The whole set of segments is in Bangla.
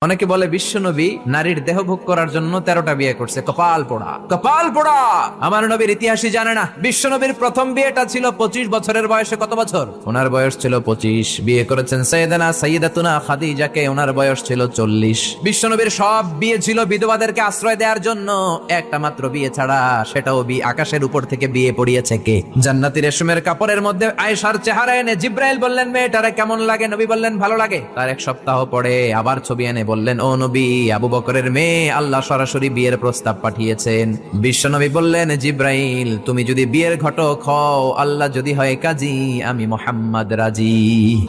অনেকে বলে বিশ্বনবী নারীর দেহ ভোগ করার জন্য 13টা বিয়ে করছে। কপাল পোড়া, কপাল পোড়া। আমার নবীর ইতিহাসই জানে না। বিশ্বনবীর প্রথম বিয়েটা ছিল 25 বছরের বয়সে। কত বছর? ওনার বয়স ছিল 25। বিয়ে করেছেন সাইয়্যিদাতুনা খাদিজাকে, ওনার বয়স ছিল 40। বিশ্বনবীর সব বিয়ে ছিল বিধবাদেরকে আশ্রয় দেওয়ার জন্য। একটা মাত্র বিয়ে ছাড়া, সেটাও আকাশের উপর থেকে বিয়ে পড়িয়েছে কে? জান্নাতি রেশমের কাপড়ের মধ্যে আয়েশার চেহারা এনে জিব্রাইল বললেন, মেয়েটারে কেমন লাগে? নবী বললেন, ভালো লাগে। তার এক সপ্তাহ পরে আবার ছবি এনে বললেন, ও নবী, আবু বকরের মেয়ে, আল্লাহ সরাসরি বিয়ের প্রস্তাব পাঠিয়েছেন। বিশ্বনবী বললেন, জিব্রাইল, তুমি যদি বিয়ের ঘটক হও, আল্লাহ যদি হয় কাজী, আমি মুহাম্মদ রাজি।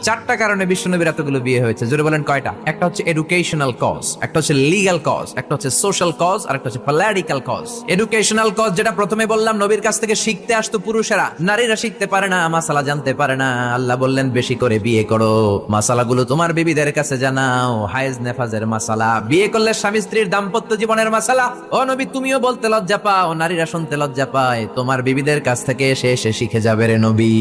4টা কারণে বিশ্বনবীর এতগুলো বিয়ে হয়েছে। জোরে বলেন কয়টা? একটা হচ্ছে এডুকেশনাল কজ, একটা হচ্ছে লিগ্যাল কজ, একটা হচ্ছে সোশ্যাল কজ, আর একটা হচ্ছে পলিটিক্যাল কজ। এডুকেশনাল কজ যেটা প্রথমে বললাম, নবীর কাছ থেকে শিখতে আসতো পুরুষেরা, নারীরা শিখতে পারে না, মাসালা জানতে পারে না। আল্লাহ বললেন, বেশি করে বিয়ে করো, মাসালাগুলো তোমার বিবিদের কাছে জানাও, হায়েজ নেফাজের মাসালা, বিয়ে করলে স্বামী স্ত্রীর দাম্পত্য জীবনের মাসালা। ও নবী, তুমিও বলতে লজ্জা পাও, নারীরা শুনতে লজ্জা পায়, তোমার বিবিদের কাছ থেকে এসে শিখে যাবে রে নবী।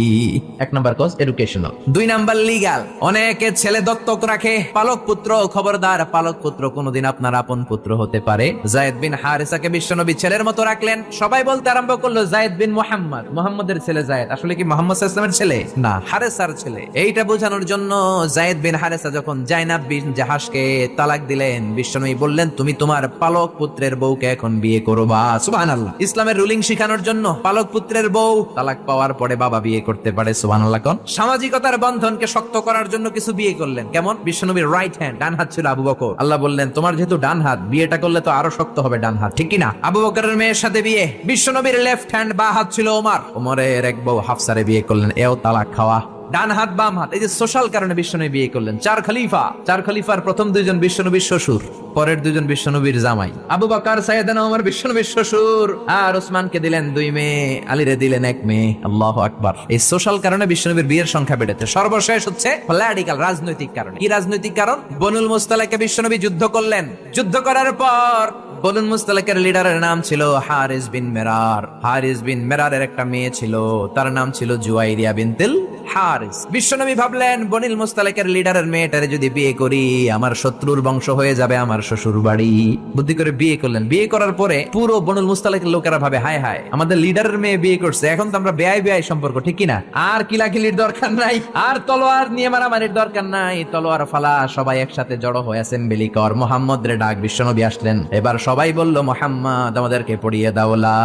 1 number cause educational. 2 number legal. অনেকে ছেলে দত্তক রাখে, পালক পুত্র। খবরদার, পালক পুত্র কোনদিন আপনার আপন পুত্র হতে পারে। যায়েদ বিন হারিসাকে বিশ্বনবী ছেলের মতো রাখলেন। সবাই বলতে আরম্ভ করলো, যায়েদ বিন মুহাম্মদ, মুহাম্মদের ছেলে যায়েদ। আসলে কি মুহাম্মদ সাল্লাল্লাহু আলাইহি ওয়াসাল্লামের ছেলে? না, হারেসার ছেলে। এইটা বোঝানোর জন্য যায়েদ বিন হারিসা যখন জাইনাব বিন জাহাশকে তালাক দিলেন, বিশ্বনবী বললেন, তুমি তোমার পালক পুত্রের বউকে এখন বিয়ে করবা। সুবহানাল্লাহ। ইসলামের রুলিং শিখানোর জন্য পালক পুত্রের বউ তালাক পাওয়ার পরে বাবা বিয়ে করতে পারে। সুবহানাল্লাহ। কোন সামাজিকতার বন্ধনকে শক্ত করার জন্য কিছু বিয়ে করলেন। কেমন? বিশ্বনবীর রাইট হ্যান্ড, ডান হাত ছিল আবু বকর। আল্লাহ বললেন, তোমার যেহেতু ডান হাত, বিয়েটা করলে তো আরো শক্ত হবে ডান হাত, ঠিক কি না? আবু বকরের মেয়ের সাথে বিয়ে। বিশ্বনবীর লেফট হ্যান্ড, বা হাত ছিল ওমর। ওমরের এক বউ হাফসারে বিয়ে করলেন। এও তালাক খাওয়া। ডান হাত বাম হাত, এই যে সোশ্যাল কারণে বিশ্বনবী বিয়ে করলেন। 4 খলিফা। 4 খলিফার প্রথম 2 জন বিশ্বনবীর শ্বশুর, পরের 2 জন বিশ্বনবীর জামাই। আবু বকর, সাইয়েদনা ওমর বিশ্বনবীর শ্বশুর। আর ওসমানকে দিলেন 2 মেয়ে, আলীরে দিলেন 1 মেয়ে। আল্লাহু আকবার। এই সোশ্যাল কারণে বিশ্বনবীর বিয়ের সংখ্যা বেড়েছে। সর্বশেষ হচ্ছে পলিটিক্যাল, রাজনৈতিক কারণে। কি রাজনৈতিক কারণ? বনুল মুস্তালাকে বিশ্বনবী যুদ্ধ করলেন। যুদ্ধ করার পর বনুল মুস্তালাকের লিডারের নাম ছিল হারিস বিন মেরার। হারিস বিন মেরারের একটা মেয়ে ছিল, তার নাম ছিল জুয়াইরিয়া বিনতুল হারিস। বিশ্বনবী ভাবলেন, বনুল মুস্তালাকের লিডারের মেয়েটারে যদি বিয়ে করি, আমার শত্রুর বংশ হয়ে যাবে আমার শ্বশুর বাড়ি। বুদ্ধি করে বিয়ে করলেন। বিয়ে করার পরে পুরো বনুল মুস্তালাকের লোকেরা ভাবে, হায় হায়, আমাদের লিডারের মেয়ে বিয়ে করছে, এখন তো আমরা বেয়াই বেয়াই সম্পর্ক, ঠিক কিনা? আর কিলাকিলির দরকার নাই, আর তলোয়ার নিয়ে মারামারির দরকার নাই, তলোয়ার ফালা, সবাই একসাথে জড়ো হয়ে অ্যাসেম্বলি কর। মুহাম্মদ রে ডাক। বিশ্বনবী আসলেন। এবার সবাই বলল, মুহাম্মদ, আমাদেরকে পড়িয়ে দাও লা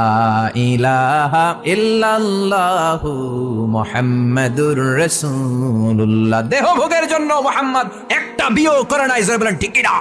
ইলাহা ইল্লাল্লাহু মুহাম্মাদুর রাসূলুল্লাহ। দেহ ভোগের জন্য মুহাম্মদ একটা বিয়ে করে নাই। জোরে বলেন ঠিক কিনা?